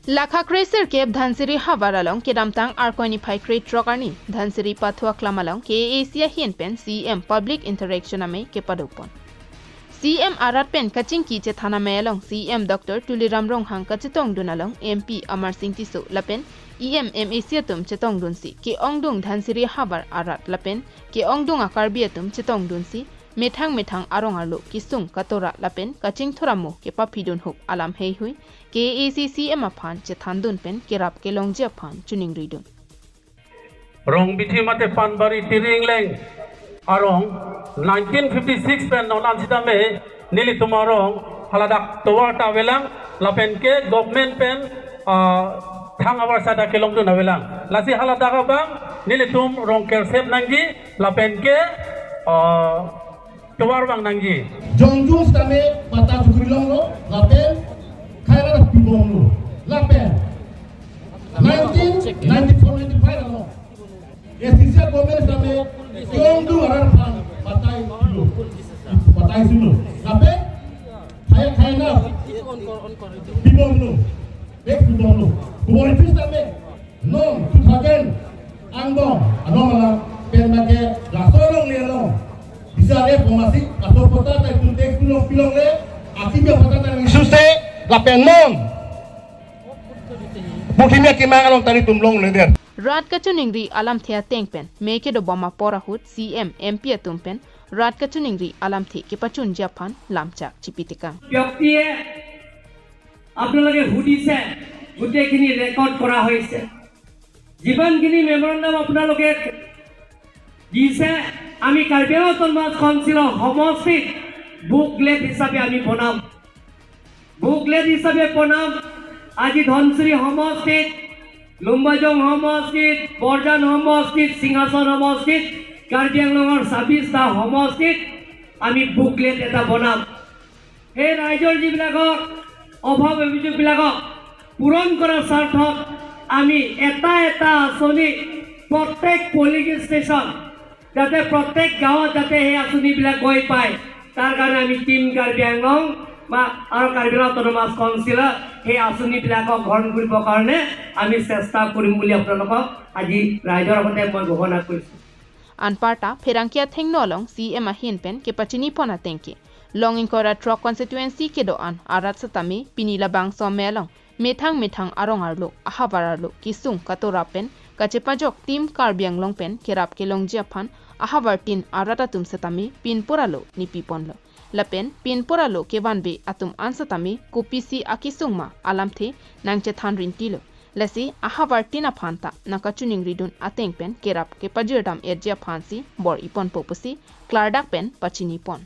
Lakha Kreser Keb Dhansiri Havaralong Kedamtang Arkoni Pai Crate Trogani Dhansiri Pathua Klamalong Ke Asia Hienpen CEM Public Interaction Ame Kepadupon CEM Arat Pen Kaching Kiche Thana Melong CEM Dr. Tuliram Rong Hang Kachetong Dunalong MP Amar Singh Tisu Lapen EM Asia Tum Chetong Dunsi Ke Ongdung Dhansiri Havar Arat Lapen Ke Ongdung Akarbiatum Chetong Dunsi Methang arong arlo kisung katora lapen kaching thoramu ke papidun huk alam hei hui ke ACCM aphan chethandun pen kerap ke longje aphan chuning ridun rong bithi mate panbari tiring leng arong 1956 pen nonan sidame nili tumarong haladak towarta welang lapen ke government pen thang awar sada ke longdun awelang lasi haladaga bang nili tum rong kersep nangi lapen ke Tuar bang nangji. Jongjung stame mata sukurilong lo, lapen kailan pibong lo, lapen 1994-95 lo. Esisia government stame jongjung aran pan matai lo, matai sulu. Lapen kailan pibong lo, bek pibong lo. Government stame non 2000 angbong anong malam penbage lasorong lielo. Bisa le pomasi atau kota tak tuntek pilong le akibat kota tak susah lapen non mungkinnya kemangalong tadi tumlong le der Rat kachuningri alam thea tengpen meke do bama porahut CM MP atumpen rat kachuningri alam the ke pachun japan lamchak chipitika ব্যক্তিয়ে আপোনালোকে হুদিছে গুটেখিনি record কৰা হৈছে জীৱনখিনি মেমৰেন্ডাম আপোনালোকে দিছে আমি Karbi Anglong autonomous কাউন্সিলৰ সমষ্টিত booklet হিচাপে আমি বনাম বুকলেট হিচাপে বনাম আজি ধনচিৰি সমষ্টিত লুম্বাজং সমষ্টিত বৰজান সমষ্টিত সিংহাসন সমষ্টিত কাৰ্বিআংলঙৰ ২৬টা সমষ্টিত আমি বুকলেট এটা বনাম এই ৰাইজৰ যিবিলাকক অভাৱ অভিযোগবিলাকক পূৰণ কৰাৰ স্বাৰ্থত আমি এটা আঁচনি প্ৰত্যেক পলিং ষ্টেচন যাতে প্ৰত্যেক গাঁৱত যাতে এই আঁচনিবিলাক গৈ পায় তাৰ কাৰণে আমি টিম কাৰ্বিআংলং বা আৰু কাৰ্বিআংলং অটোনমাস কাউন্সিলৰ এই আঁচনিবিলাকক গ্ৰহণ কৰিবৰ কাৰণে আমি চেষ্টা কৰিম বুলি আপোনালোকক আজি ৰাইজৰ সৈতে মই ঘোষণা কৰিছোঁ Anparta Ferangkia Thengnolong CEM Ahienpen ke pachini pona tengke Longing Kora Truck Constituency ke doan arat satame pinila bang somelong methang arong arlo ahavararlo kisung katorapen kachepajok tim Karbianglong pen kerap ke longjiaphan ahavartin arata tum satame pinporalo ni piponlo lapen pinporalo ke banbe atum ansatame kopisi akisungma alamthe nangche thanrin tilo lasi ahavartin aphanta nakachuning ridun atengpen kerap ke pajirtam erjia phansi bor ipon popusi klardak pen pachini pon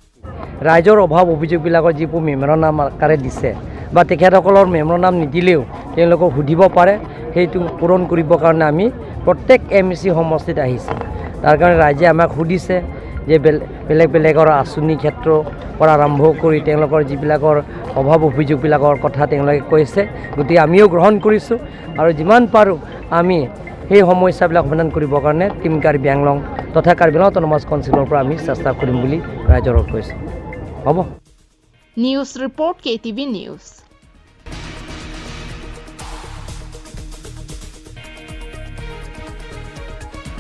ৰাইজৰ অভাৱ অভিযোগবিলাকৰ যিবোৰ মেমৰেন্ডাম আকাৰে দিছে বা তেখেতসকলৰ মেমৰেন্ডাম নিদিলেও তেওঁলোকক সুধিব পাৰে সেইটো পূৰণ কৰিবৰ কাৰণে আমি প্ৰত্যেক এমচি সমষ্টিত আহিছে তাৰ কাৰণে ৰাইজে আমাক সুধিছে যে বেলেগৰ আঁচনি ক্ষেত্ৰৰ পৰা আৰম্ভ কৰি তেওঁলোকৰ যিবিলাকৰ অভাৱ অভিযোগবিলাকৰ কথা তেওঁলোকে কৈছে গতিকে আমিও গ্ৰহণ কৰিছোঁ আৰু যিমান পাৰোঁ আমি সেই সমস্যাবিলাক সমাধান কৰিবৰ কাৰণে টিম কাৰ্বিআংলং তথা কাৰ্বিআংলং অটোনমাস কাউন্সিলৰ পৰা আমি চেষ্টা কৰিম বুলি ৰাইজক কৈছোঁ হ'ব News Report KTV News